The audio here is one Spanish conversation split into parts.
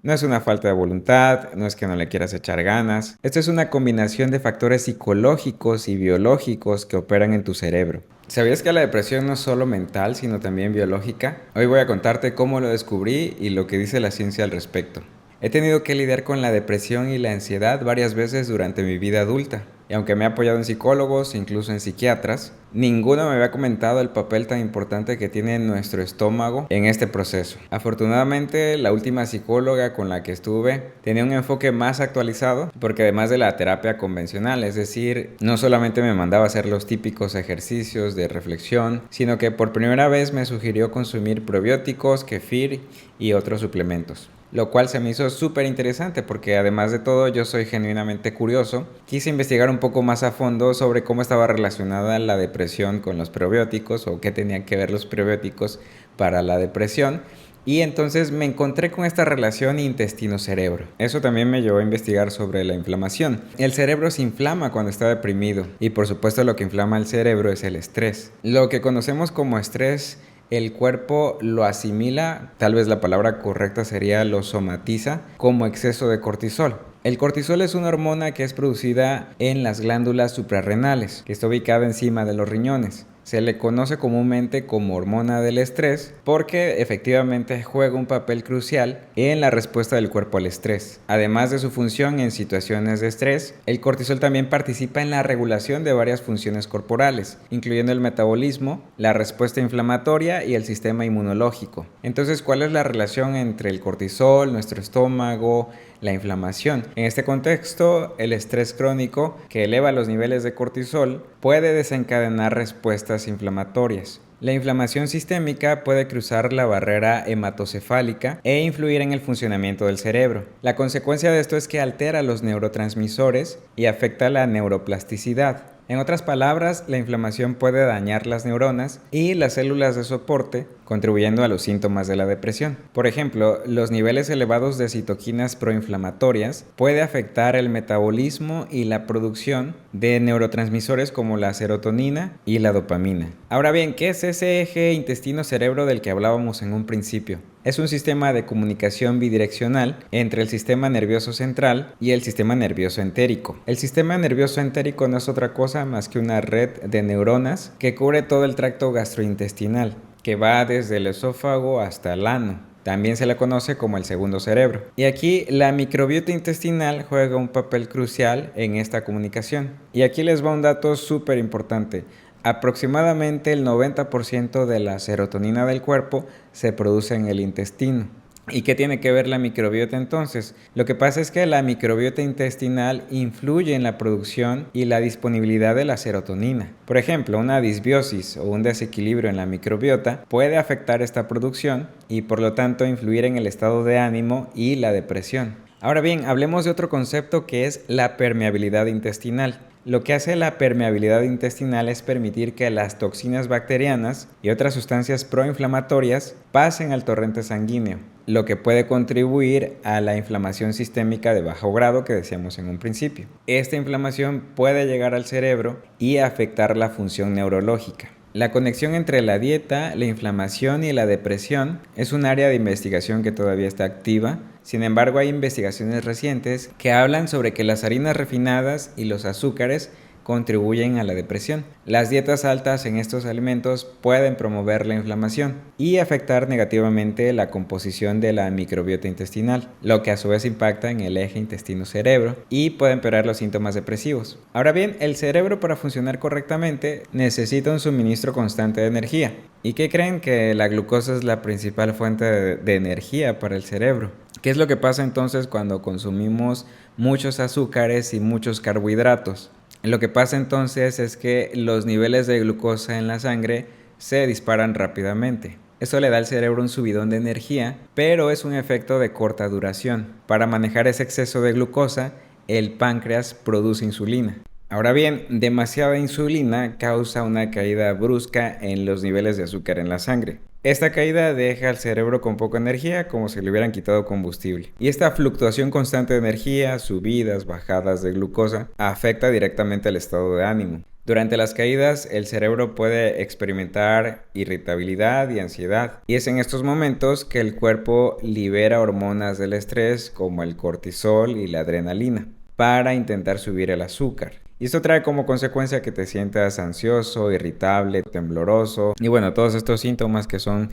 No es una falta de voluntad, no es que no le quieras echar ganas. Esto es una combinación de factores psicológicos y biológicos que operan en tu cerebro. ¿Sabías que la depresión no es solo mental, sino también biológica? Hoy voy a contarte cómo lo descubrí y lo que dice la ciencia al respecto. He tenido que lidiar con la depresión y la ansiedad varias veces durante mi vida adulta. Y aunque me he apoyado en psicólogos, incluso en psiquiatras, ninguno me había comentado el papel tan importante que tiene nuestro estómago en este proceso. Afortunadamente, la última psicóloga con la que estuve tenía un enfoque más actualizado, porque además de la terapia convencional, es decir, no solamente me mandaba a hacer los típicos ejercicios de reflexión, sino que por primera vez me sugirió consumir probióticos, kefir y otros suplementos. Lo cual se me hizo súper interesante porque además de todo yo soy genuinamente curioso. Quise investigar un poco más a fondo sobre cómo estaba relacionada la depresión con los probióticos o qué tenían que ver los probióticos para la depresión. Y entonces me encontré con esta relación intestino-cerebro. Eso también me llevó a investigar sobre la inflamación. El cerebro se inflama cuando está deprimido y por supuesto lo que inflama el cerebro es el estrés. Lo que conocemos como estrés, el cuerpo lo asimila, tal vez la palabra correcta sería lo somatiza, como exceso de cortisol. El cortisol es una hormona que es producida en las glándulas suprarrenales, que está ubicada encima de los riñones. Se le conoce comúnmente como hormona del estrés porque efectivamente juega un papel crucial en la respuesta del cuerpo al estrés. Además de su función en situaciones de estrés, el cortisol también participa en la regulación de varias funciones corporales, incluyendo el metabolismo, la respuesta inflamatoria y el sistema inmunológico. Entonces, ¿cuál es la relación entre el cortisol, nuestro estómago, la inflamación? En este contexto, el estrés crónico, que eleva los niveles de cortisol, puede desencadenar respuestas inflamatorias. La inflamación sistémica puede cruzar la barrera hematocefálica e influir en el funcionamiento del cerebro. La consecuencia de esto es que altera los neurotransmisores y afecta la neuroplasticidad. En otras palabras, la inflamación puede dañar las neuronas y las células de soporte, contribuyendo a los síntomas de la depresión. Por ejemplo, los niveles elevados de citoquinas proinflamatorias puede afectar el metabolismo y la producción de neurotransmisores como la serotonina y la dopamina. Ahora bien, ¿qué es ese eje intestino-cerebro del que hablábamos en un principio? Es un sistema de comunicación bidireccional entre el sistema nervioso central y el sistema nervioso entérico. El sistema nervioso entérico no es otra cosa más que una red de neuronas que cubre todo el tracto gastrointestinal, que va desde el esófago hasta el ano. También se le conoce como el segundo cerebro. Y aquí la microbiota intestinal juega un papel crucial en esta comunicación. Y aquí les va un dato súper importante. Aproximadamente el 90% de la serotonina del cuerpo se produce en el intestino. ¿Y qué tiene que ver la microbiota entonces? Lo que pasa es que la microbiota intestinal influye en la producción y la disponibilidad de la serotonina. Por ejemplo, una disbiosis o un desequilibrio en la microbiota puede afectar esta producción y por lo tanto influir en el estado de ánimo y la depresión. Ahora bien, hablemos de otro concepto que es la permeabilidad intestinal. Lo que hace la permeabilidad intestinal es permitir que las toxinas bacterianas y otras sustancias proinflamatorias pasen al torrente sanguíneo, lo que puede contribuir a la inflamación sistémica de bajo grado que decíamos en un principio. Esta inflamación puede llegar al cerebro y afectar la función neurológica. La conexión entre la dieta, la inflamación y la depresión es un área de investigación que todavía está activa. Sin embargo, hay investigaciones recientes que hablan sobre que las harinas refinadas y los azúcares contribuyen a la depresión. Las dietas altas en estos alimentos pueden promover la inflamación y afectar negativamente la composición de la microbiota intestinal, lo que a su vez impacta en el eje intestino-cerebro y puede empeorar los síntomas depresivos. Ahora bien, el cerebro para funcionar correctamente necesita un suministro constante de energía. ¿Y qué creen? Que la glucosa es la principal fuente de energía para el cerebro. ¿Qué es lo que pasa entonces cuando consumimos muchos azúcares y muchos carbohidratos? Lo que pasa entonces es que los niveles de glucosa en la sangre se disparan rápidamente. Esto le da al cerebro un subidón de energía, pero es un efecto de corta duración. Para manejar ese exceso de glucosa, el páncreas produce insulina. Ahora bien, demasiada insulina causa una caída brusca en los niveles de azúcar en la sangre. Esta caída deja al cerebro con poca energía, como si le hubieran quitado combustible. Y esta fluctuación constante de energía, subidas, bajadas de glucosa, afecta directamente al estado de ánimo. Durante las caídas, el cerebro puede experimentar irritabilidad y ansiedad, y es en estos momentos que el cuerpo libera hormonas del estrés como el cortisol y la adrenalina para intentar subir el azúcar. Y esto trae como consecuencia que te sientas ansioso, irritable, tembloroso y bueno, todos estos síntomas que son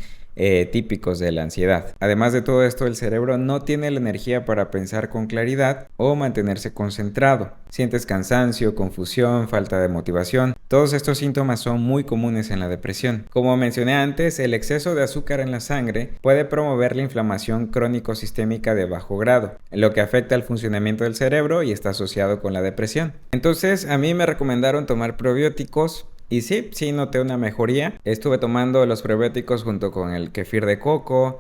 típicos de la ansiedad. Además de todo esto, el cerebro no tiene la energía para pensar con claridad o mantenerse concentrado. Sientes cansancio, confusión, falta de motivación. Todos estos síntomas son muy comunes en la depresión. Como mencioné antes, el exceso de azúcar en la sangre puede promover la inflamación crónico-sistémica de bajo grado, lo que afecta el funcionamiento del cerebro y está asociado con la depresión. Entonces, a mí me recomendaron tomar probióticos. Y sí noté una mejoría. Estuve tomando los probióticos junto con el kefir de coco,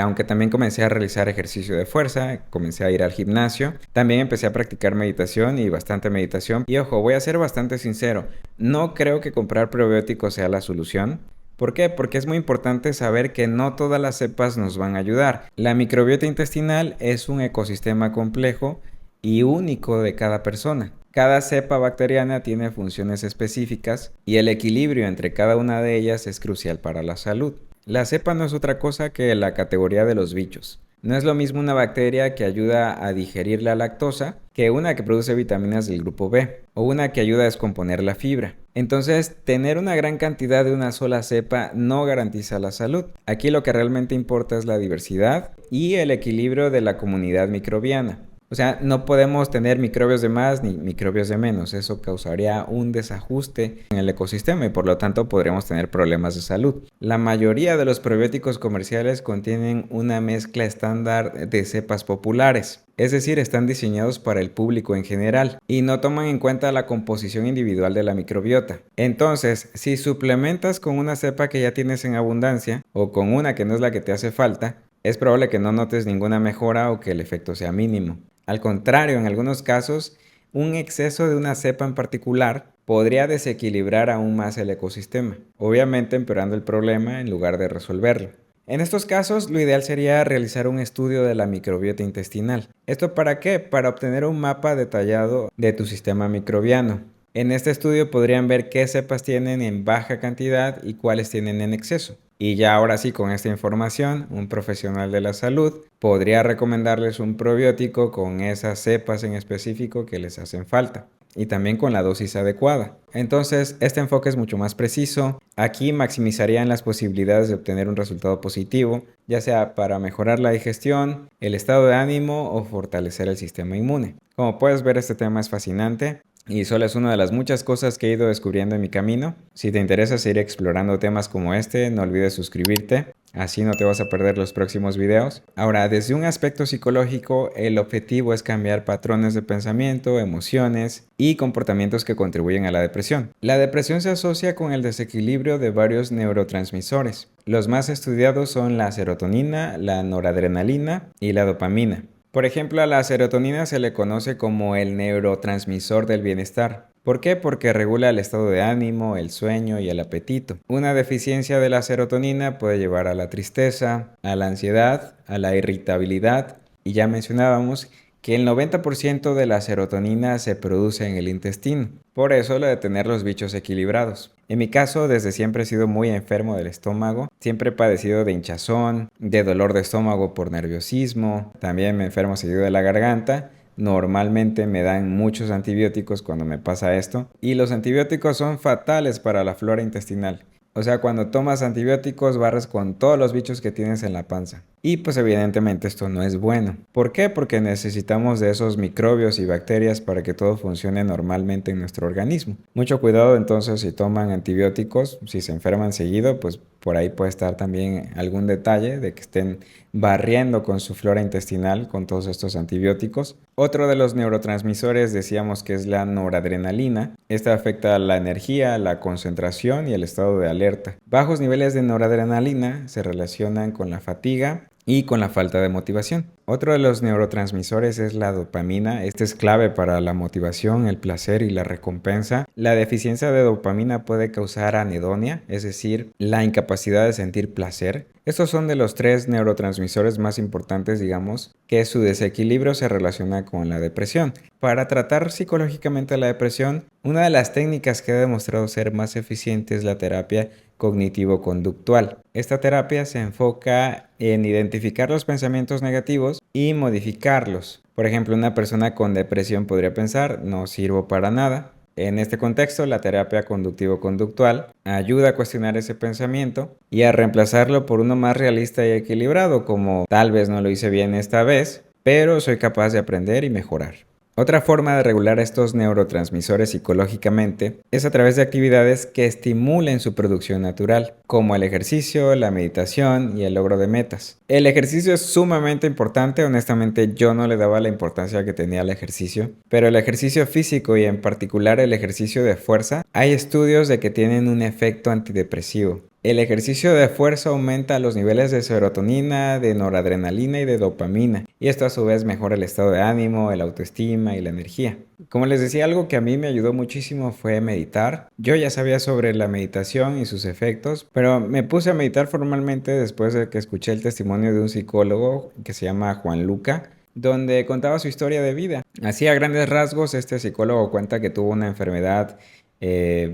aunque también comencé a realizar ejercicio de fuerza, comencé a ir al gimnasio. También empecé a practicar meditación y bastante meditación. Y ojo, voy a ser bastante sincero, no creo que comprar probióticos sea la solución. ¿Por qué? Porque es muy importante saber que no todas las cepas nos van a ayudar. La microbiota intestinal es un ecosistema complejo y único de cada persona. Cada cepa bacteriana tiene funciones específicas y el equilibrio entre cada una de ellas es crucial para la salud. La cepa no es otra cosa que la categoría de los bichos. No es lo mismo una bacteria que ayuda a digerir la lactosa que una que produce vitaminas del grupo B o una que ayuda a descomponer la fibra. Entonces, tener una gran cantidad de una sola cepa no garantiza la salud. Aquí lo que realmente importa es la diversidad y el equilibrio de la comunidad microbiana. O sea, no podemos tener microbios de más ni microbios de menos. Eso causaría un desajuste en el ecosistema y por lo tanto podríamos tener problemas de salud. La mayoría de los probióticos comerciales contienen una mezcla estándar de cepas populares. Es decir, están diseñados para el público en general y no toman en cuenta la composición individual de la microbiota. Entonces, si suplementas con una cepa que ya tienes en abundancia o con una que no es la que te hace falta, es probable que no notes ninguna mejora o que el efecto sea mínimo. Al contrario, en algunos casos, un exceso de una cepa en particular podría desequilibrar aún más el ecosistema, obviamente empeorando el problema en lugar de resolverlo. En estos casos, lo ideal sería realizar un estudio de la microbiota intestinal. ¿Esto para qué? Para obtener un mapa detallado de tu sistema microbiano. En este estudio podrían ver qué cepas tienen en baja cantidad y cuáles tienen en exceso. Y ya ahora sí, con esta información, un profesional de la salud podría recomendarles un probiótico con esas cepas en específico que les hacen falta y también con la dosis adecuada. Entonces, este enfoque es mucho más preciso. Aquí maximizarían las posibilidades de obtener un resultado positivo, ya sea para mejorar la digestión, el estado de ánimo o fortalecer el sistema inmune. Como puedes ver, este tema es fascinante y solo es una de las muchas cosas que he ido descubriendo en mi camino. Si te interesa seguir explorando temas como este, no olvides suscribirte, así no te vas a perder los próximos videos. Ahora, desde un aspecto psicológico, el objetivo es cambiar patrones de pensamiento, emociones y comportamientos que contribuyen a la depresión. La depresión se asocia con el desequilibrio de varios neurotransmisores. Los más estudiados son la serotonina, la noradrenalina y la dopamina. Por ejemplo, a la serotonina se le conoce como el neurotransmisor del bienestar. ¿Por qué? Porque regula el estado de ánimo, el sueño y el apetito. Una deficiencia de la serotonina puede llevar a la tristeza, a la ansiedad, a la irritabilidad y ya mencionábamos que el 90% de la serotonina se produce en el intestino. Por eso lo de tener los bichos equilibrados. En mi caso, desde siempre he sido muy enfermo del estómago. Siempre he padecido de hinchazón, de dolor de estómago por nerviosismo. También me enfermo seguido de la garganta. Normalmente me dan muchos antibióticos cuando me pasa esto. Y los antibióticos son fatales para la flora intestinal. O sea, cuando tomas antibióticos barres con todos los bichos que tienes en la panza. Y pues evidentemente esto no es bueno. ¿Por qué? Porque necesitamos de esos microbios y bacterias para que todo funcione normalmente en nuestro organismo. Mucho cuidado entonces si toman antibióticos, si se enferman seguido, pues por ahí puede estar también algún detalle de que estén barriendo con su flora intestinal con todos estos antibióticos. Otro de los neurotransmisores decíamos que es la noradrenalina. Esta afecta la energía, la concentración y el estado de alerta. Bajos niveles de noradrenalina se relacionan con la fatiga y con la falta de motivación. Otro de los neurotransmisores es la dopamina. Este es clave para la motivación, el placer y la recompensa. La deficiencia de dopamina puede causar anedonia, es decir, la incapacidad de sentir placer. Estos son de los 3 neurotransmisores más importantes, digamos, que su desequilibrio se relaciona con la depresión. Para tratar psicológicamente la depresión, una de las técnicas que ha demostrado ser más eficiente es la terapia cognitivo-conductual. Esta terapia se enfoca en identificar los pensamientos negativos y modificarlos. Por ejemplo, una persona con depresión podría pensar, no sirvo para nada. En este contexto, la terapia conductivo-conductual ayuda a cuestionar ese pensamiento y a reemplazarlo por uno más realista y equilibrado, como tal vez no lo hice bien esta vez, pero soy capaz de aprender y mejorar. Otra forma de regular estos neurotransmisores psicológicamente es a través de actividades que estimulen su producción natural, como el ejercicio, la meditación y el logro de metas. El ejercicio es sumamente importante, honestamente yo no le daba la importancia que tenía al ejercicio, pero el ejercicio físico y en particular el ejercicio de fuerza, hay estudios de que tienen un efecto antidepresivo. El ejercicio de fuerza aumenta los niveles de serotonina, de noradrenalina y de dopamina, y esto a su vez mejora el estado de ánimo, el autoestima y la energía. Como les decía, algo que a mí me ayudó muchísimo fue meditar. Yo ya sabía sobre la meditación y sus efectos, pero me puse a meditar formalmente después de que escuché el testimonio de un psicólogo que se llama Juan Luca, donde contaba su historia de vida. Así a grandes rasgos, este psicólogo cuenta que tuvo una enfermedad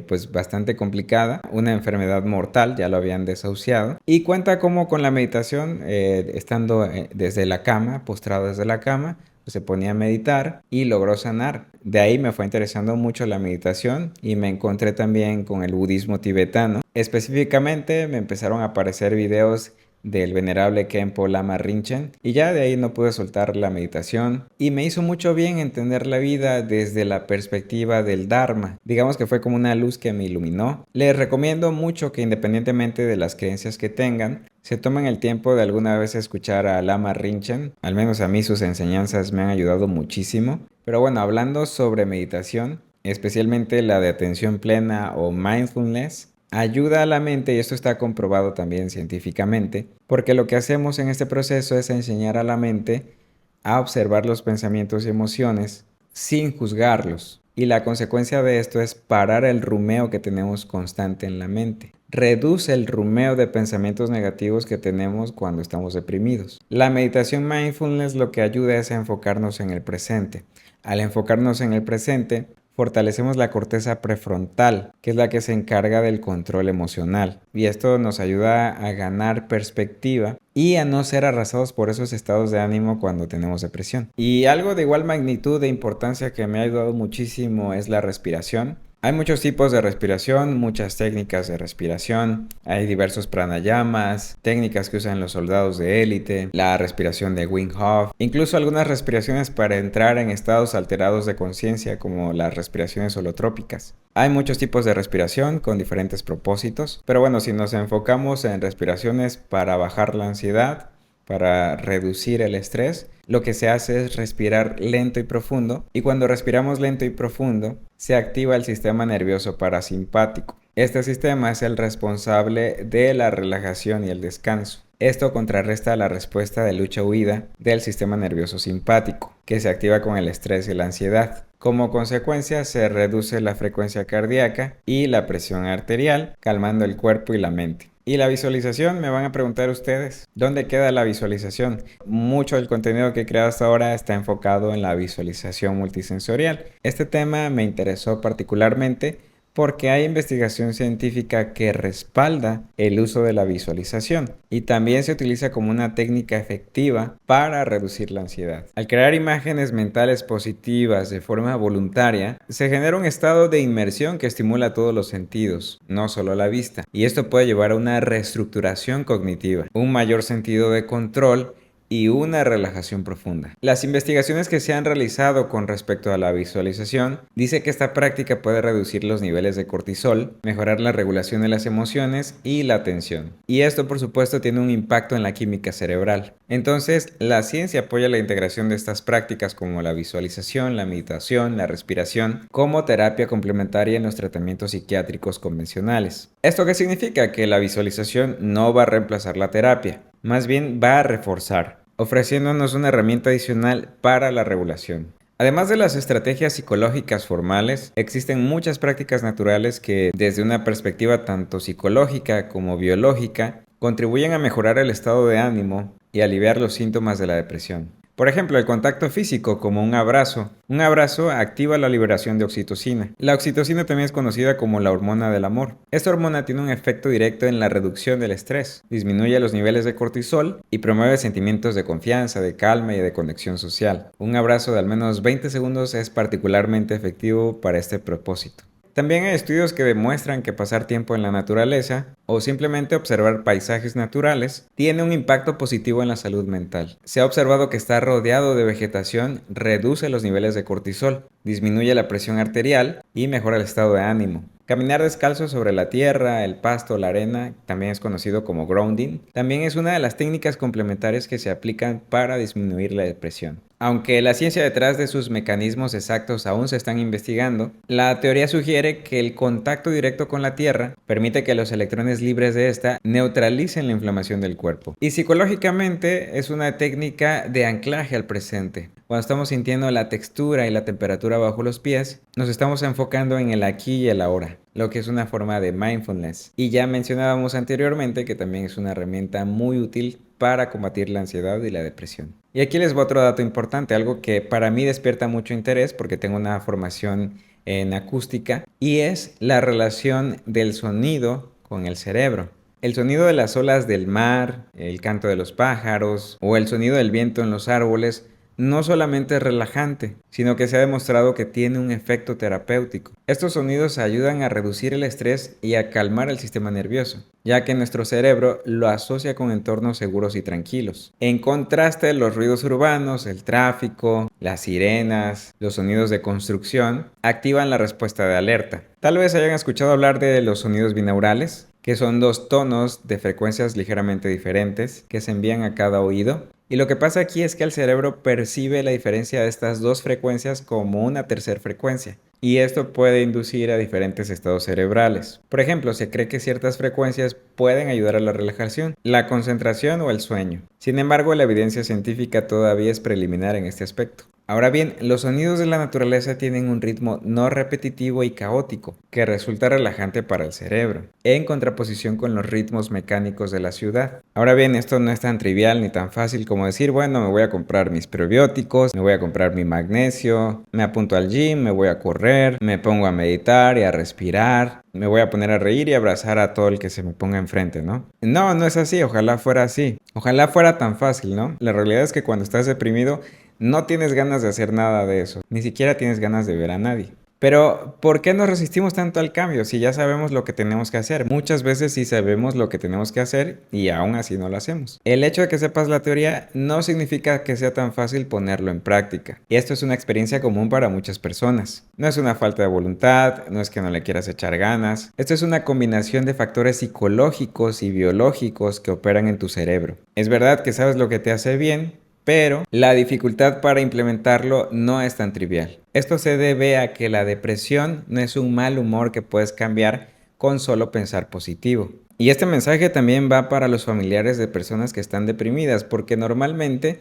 pues bastante complicada, una enfermedad mortal, ya lo habían desahuciado, y cuenta cómo con la meditación, estando desde la cama, postrado desde la cama, pues se ponía a meditar y logró sanar. De ahí me fue interesando mucho la meditación y me encontré también con el budismo tibetano. Específicamente me empezaron a aparecer videos del venerable Khenpo Lama Rinchen, y ya de ahí no pude soltar la meditación y me hizo mucho bien entender la vida desde la perspectiva del Dharma. Digamos que fue como una luz que me iluminó. Les recomiendo mucho que independientemente de las creencias que tengan, se tomen el tiempo de alguna vez escuchar a Lama Rinchen. Al menos a mí sus enseñanzas me han ayudado muchísimo. Pero bueno, hablando sobre meditación, especialmente la de atención plena o mindfulness, ayuda a la mente, y esto está comprobado también científicamente, porque lo que hacemos en este proceso es enseñar a la mente a observar los pensamientos y emociones sin juzgarlos. Y la consecuencia de esto es parar el rumeo que tenemos constante en la mente. Reduce el rumeo de pensamientos negativos que tenemos cuando estamos deprimidos. La meditación mindfulness lo que ayuda es a enfocarnos en el presente. Al enfocarnos en el presente, fortalecemos la corteza prefrontal, que es la que se encarga del control emocional. Y esto nos ayuda a ganar perspectiva y a no ser arrasados por esos estados de ánimo cuando tenemos depresión. Y algo de igual magnitud de importancia que me ha ayudado muchísimo es la respiración. Hay muchos tipos de respiración, muchas técnicas de respiración, hay diversos pranayamas, técnicas que usan los soldados de élite, la respiración de Wim Hof, incluso algunas respiraciones para entrar en estados alterados de conciencia como las respiraciones holotrópicas. Hay muchos tipos de respiración con diferentes propósitos, pero bueno, si nos enfocamos en respiraciones para bajar la ansiedad, para reducir el estrés, lo que se hace es respirar lento y profundo, y cuando respiramos lento y profundo, se activa el sistema nervioso parasimpático. Este sistema es el responsable de la relajación y el descanso. Esto contrarresta la respuesta de lucha-huida del sistema nervioso simpático, que se activa con el estrés y la ansiedad. Como consecuencia, se reduce la frecuencia cardíaca y la presión arterial, calmando el cuerpo y la mente. Y la visualización, me van a preguntar ustedes, ¿dónde queda la visualización? Mucho del contenido que he creado hasta ahora está enfocado en la visualización multisensorial. Este tema me interesó particularmente porque hay investigación científica que respalda el uso de la visualización y también se utiliza como una técnica efectiva para reducir la ansiedad. Al crear imágenes mentales positivas de forma voluntaria, se genera un estado de inmersión que estimula todos los sentidos, no solo la vista, y esto puede llevar a una reestructuración cognitiva, un mayor sentido de control y una relajación profunda. Las investigaciones que se han realizado con respecto a la visualización dice que esta práctica puede reducir los niveles de cortisol, mejorar la regulación de las emociones y la atención. Y esto, por supuesto, tiene un impacto en la química cerebral. Entonces, la ciencia apoya la integración de estas prácticas como la visualización, la meditación, la respiración, como terapia complementaria en los tratamientos psiquiátricos convencionales. ¿Esto qué significa? Que la visualización no va a reemplazar la terapia. más bien va a reforzar, ofreciéndonos una herramienta adicional para la regulación. Además de las estrategias psicológicas formales, existen muchas prácticas naturales que, desde una perspectiva tanto psicológica como biológica, contribuyen a mejorar el estado de ánimo y aliviar los síntomas de la depresión. Por ejemplo, el contacto físico, como un abrazo. Un abrazo activa la liberación de oxitocina. La oxitocina también es conocida como la hormona del amor. Esta hormona tiene un efecto directo en la reducción del estrés, disminuye los niveles de cortisol y promueve sentimientos de confianza, de calma y de conexión social. Un abrazo de al menos 20 segundos es particularmente efectivo para este propósito. También hay estudios que demuestran que pasar tiempo en la naturaleza o simplemente observar paisajes naturales tiene un impacto positivo en la salud mental. Se ha observado que estar rodeado de vegetación reduce los niveles de cortisol, disminuye la presión arterial y mejora el estado de ánimo. Caminar descalzo sobre la tierra, el pasto, la arena, también es conocido como grounding, también es una de las técnicas complementarias que se aplican para disminuir la depresión. Aunque la ciencia detrás de sus mecanismos exactos aún se están investigando, la teoría sugiere que el contacto directo con la tierra permite que los electrones libres de esta neutralicen la inflamación del cuerpo. Y psicológicamente es una técnica de anclaje al presente. Cuando estamos sintiendo la textura y la temperatura bajo los pies, nos estamos enfocando en el aquí y el ahora, lo que es una forma de mindfulness. Y ya mencionábamos anteriormente que también es una herramienta muy útil para combatir la ansiedad y la depresión. Y aquí les voy a otro dato importante, algo que para mí despierta mucho interés porque tengo una formación en acústica, y es la relación del sonido con el cerebro. El sonido de las olas del mar, el canto de los pájaros o el sonido del viento en los árboles no solamente es relajante, sino que se ha demostrado que tiene un efecto terapéutico. Estos sonidos ayudan a reducir el estrés y a calmar el sistema nervioso, ya que nuestro cerebro lo asocia con entornos seguros y tranquilos. En contraste, los ruidos urbanos, el tráfico, las sirenas, los sonidos de construcción, activan la respuesta de alerta. Tal vez hayan escuchado hablar de los sonidos binaurales, que son dos tonos de frecuencias ligeramente diferentes que se envían a cada oído. Y lo que pasa aquí es que el cerebro percibe la diferencia de estas dos frecuencias como una tercera frecuencia. Y esto puede inducir a diferentes estados cerebrales. Por ejemplo, se cree que ciertas frecuencias pueden ayudar a la relajación, la concentración o el sueño. Sin embargo, la evidencia científica todavía es preliminar en este aspecto. Ahora bien, los sonidos de la naturaleza tienen un ritmo no repetitivo y caótico, que resulta relajante para el cerebro, en contraposición con los ritmos mecánicos de la ciudad. Ahora bien, esto no es tan trivial ni tan fácil como decir, bueno, me voy a comprar mis prebióticos, me voy a comprar mi magnesio, me apunto al gym, me voy a correr, me pongo a meditar y a respirar, me voy a poner a reír y abrazar a todo el que se me ponga enfrente, ¿no? No, no es así, ojalá fuera así. Ojalá fuera tan fácil, ¿no? La realidad es que cuando estás deprimido, no tienes ganas de hacer nada de eso, ni siquiera tienes ganas de ver a nadie. Pero, ¿por qué nos resistimos tanto al cambio si ya sabemos lo que tenemos que hacer? Muchas veces sí sabemos lo que tenemos que hacer y aún así no lo hacemos. El hecho de que sepas la teoría no significa que sea tan fácil ponerlo en práctica. Y esto es una experiencia común para muchas personas. No es una falta de voluntad, no es que no le quieras echar ganas. Esto es una combinación de factores psicológicos y biológicos que operan en tu cerebro. Es verdad que sabes lo que te hace bien, pero la dificultad para implementarlo no es tan trivial. Esto se debe a que la depresión no es un mal humor que puedes cambiar con solo pensar positivo. Y este mensaje también va para los familiares de personas que están deprimidas, porque normalmente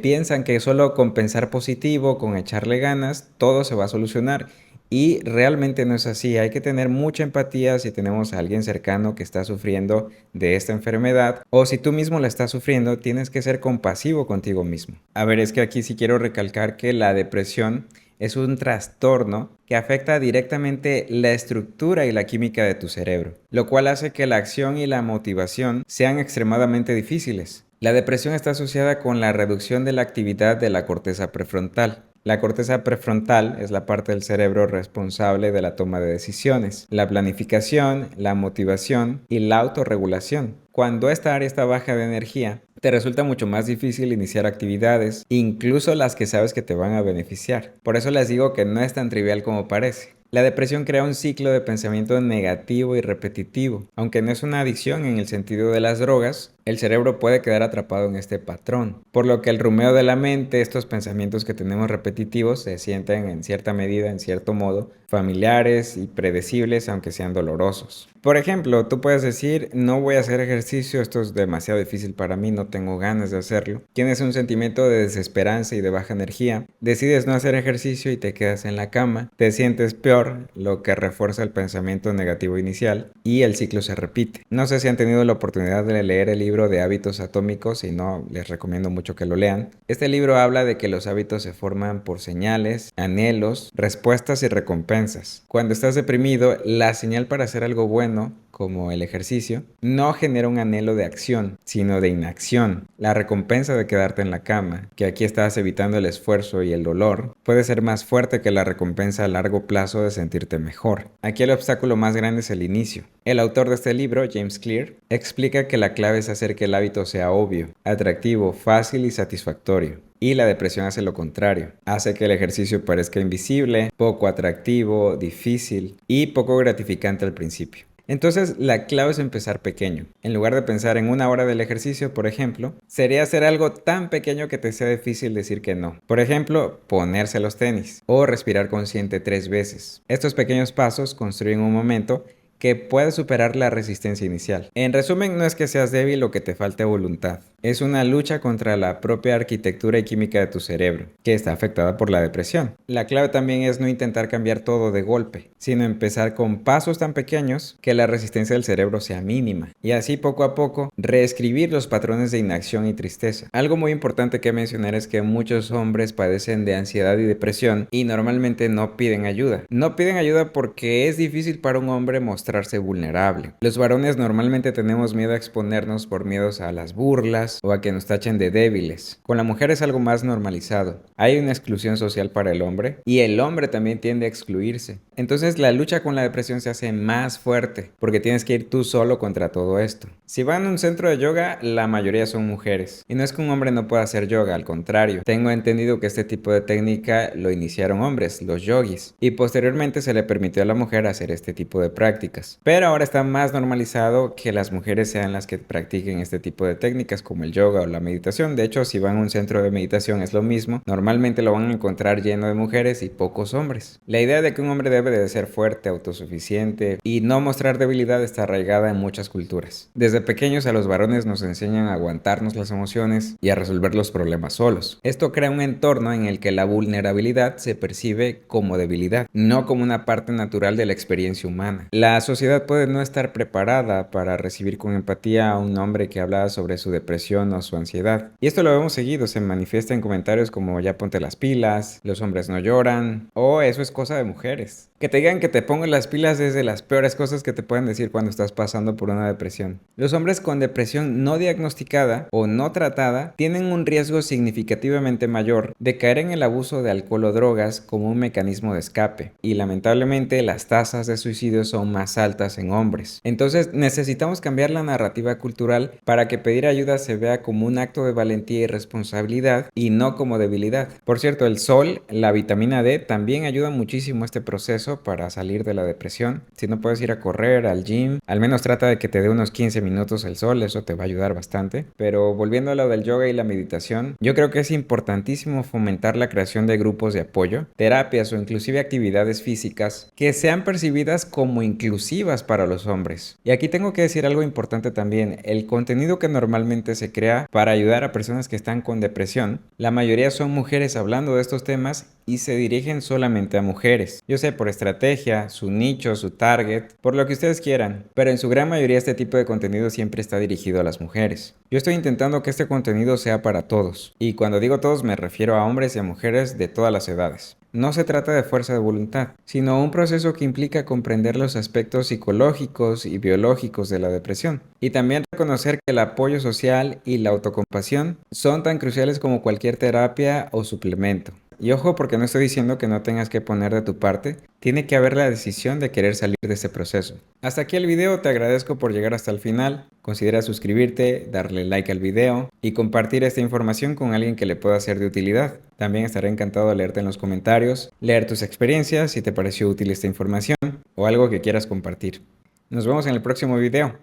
piensan que solo con pensar positivo, con echarle ganas, todo se va a solucionar. Y realmente no es así. Hay que tener mucha empatía si tenemos a alguien cercano que está sufriendo de esta enfermedad, o si tú mismo la estás sufriendo, tienes que ser compasivo contigo mismo. A ver, es que aquí sí quiero recalcar que la depresión es un trastorno que afecta directamente la estructura y la química de tu cerebro, lo cual hace que la acción y la motivación sean extremadamente difíciles. La depresión está asociada con la reducción de la actividad de la corteza prefrontal. La corteza prefrontal es la parte del cerebro responsable de la toma de decisiones, la planificación, la motivación y la autorregulación. Cuando esta área está baja de energía, te resulta mucho más difícil iniciar actividades, incluso las que sabes que te van a beneficiar. Por eso les digo que no es tan trivial como parece. La depresión crea un ciclo de pensamiento negativo y repetitivo. Aunque no es una adicción en el sentido de las drogas, el cerebro puede quedar atrapado en este patrón, por lo que el rumeo de la mente, estos pensamientos que tenemos repetitivos, se sienten en cierta medida, en cierto modo, familiares y predecibles, aunque sean dolorosos. Por ejemplo, tú puedes decir, no voy a hacer ejercicio ejercicio, esto es demasiado difícil para mí, no tengo ganas de hacerlo. Tienes un sentimiento de desesperanza y de baja energía, decides no hacer ejercicio y te quedas en la cama, te sientes peor, lo que refuerza el pensamiento negativo inicial y el ciclo se repite. No sé si han tenido la oportunidad de leer el libro de Hábitos Atómicos, si no, les recomiendo mucho que lo lean. Este libro habla de que los hábitos se forman por señales, anhelos, respuestas y recompensas. Cuando estás deprimido, la señal para hacer algo bueno, como el ejercicio, no genera un anhelo de acción, sino de inacción. La recompensa de quedarte en la cama, que aquí estás evitando el esfuerzo y el dolor, puede ser más fuerte que la recompensa a largo plazo de sentirte mejor. Aquí el obstáculo más grande es el inicio. El autor de este libro, James Clear, explica que la clave es hacer que el hábito sea obvio, atractivo, fácil y satisfactorio. Y la depresión hace lo contrario, hace que el ejercicio parezca invisible, poco atractivo, difícil y poco gratificante al principio. Entonces, la clave es empezar pequeño. En lugar de pensar en una hora del ejercicio, por ejemplo, sería hacer algo tan pequeño que te sea difícil decir que no. Por ejemplo, ponerse los tenis o respirar consciente 3 veces. Estos pequeños pasos construyen un momento que puede superar la resistencia inicial. En resumen, no es que seas débil o que te falte voluntad. Es una lucha contra la propia arquitectura y química de tu cerebro, que está afectada por la depresión. La clave también es no intentar cambiar todo de golpe, sino empezar con pasos tan pequeños que la resistencia del cerebro sea mínima. Y así poco a poco, reescribir los patrones de inacción y tristeza. Algo muy importante que mencionar es que muchos hombres padecen de ansiedad y depresión y normalmente no piden ayuda. No piden ayuda porque es difícil para un hombre mostrarse vulnerable. Los varones normalmente tenemos miedo a exponernos por miedos a las burlas o a que nos tachen de débiles. Con la mujer es algo más normalizado. Hay una exclusión social para el hombre y el hombre también tiende a excluirse. Entonces la lucha con la depresión se hace más fuerte porque tienes que ir tú solo contra todo esto. Si van a un centro de yoga, la mayoría son mujeres. Y no es que un hombre no pueda hacer yoga, al contrario. Tengo entendido que este tipo de técnica lo iniciaron hombres, los yogis, y posteriormente se le permitió a la mujer hacer este tipo de prácticas. Pero ahora está más normalizado que las mujeres sean las que practiquen este tipo de técnicas como el yoga o la meditación. De hecho, si van a un centro de meditación es lo mismo. Normalmente lo van a encontrar lleno de mujeres y pocos hombres. La idea de que un hombre debe de ser fuerte, autosuficiente y no mostrar debilidad está arraigada en muchas culturas. Desde pequeños a los varones nos enseñan a aguantarnos las emociones y a resolver los problemas solos. Esto crea un entorno en el que la vulnerabilidad se percibe como debilidad, no como una parte natural de la experiencia humana. La sociedad puede no estar preparada para recibir con empatía a un hombre que habla sobre su depresión o su ansiedad. Y esto lo vemos seguido, se manifiesta en comentarios como ya ponte las pilas, los hombres no lloran o eso es cosa de mujeres. Que te digan que te pongas las pilas es de las peores cosas que te pueden decir cuando estás pasando por una depresión. Los hombres con depresión no diagnosticada o no tratada tienen un riesgo significativamente mayor de caer en el abuso de alcohol o drogas como un mecanismo de escape. Y lamentablemente las tasas de suicidio son más altas en hombres. Entonces necesitamos cambiar la narrativa cultural para que pedir ayuda se vea como un acto de valentía y responsabilidad y no como debilidad. Por cierto, el sol, la vitamina D, también ayuda muchísimo a este proceso para salir de la depresión. Si no puedes ir a correr, al gym, al menos trata de que te dé unos 15 minutos el sol, eso te va a ayudar bastante. Pero volviendo a lo del yoga y la meditación, yo creo que es importantísimo fomentar la creación de grupos de apoyo, terapias o inclusive actividades físicas que sean percibidas como inclusivas para los hombres. Y aquí tengo que decir algo importante también, el contenido que normalmente se crea para ayudar a personas que están con depresión, la mayoría son mujeres hablando de estos temas y se dirigen solamente a mujeres. Yo sé, por estrategia, su nicho, su target, por lo que ustedes quieran, pero en su gran mayoría este tipo de contenido siempre está dirigido a las mujeres. Yo estoy intentando que este contenido sea para todos, y cuando digo todos me refiero a hombres y a mujeres de todas las edades. No se trata de fuerza de voluntad, sino un proceso que implica comprender los aspectos psicológicos y biológicos de la depresión. Y también reconocer que el apoyo social y la autocompasión son tan cruciales como cualquier terapia o suplemento. Y ojo, porque no estoy diciendo que no tengas que poner de tu parte, tiene que haber la decisión de querer salir de ese proceso. Hasta aquí el video, te agradezco por llegar hasta el final. Considera suscribirte, darle like al video y compartir esta información con alguien que le pueda ser de utilidad. También estaré encantado de leerte en los comentarios, leer tus experiencias si te pareció útil esta información o algo que quieras compartir. Nos vemos en el próximo video.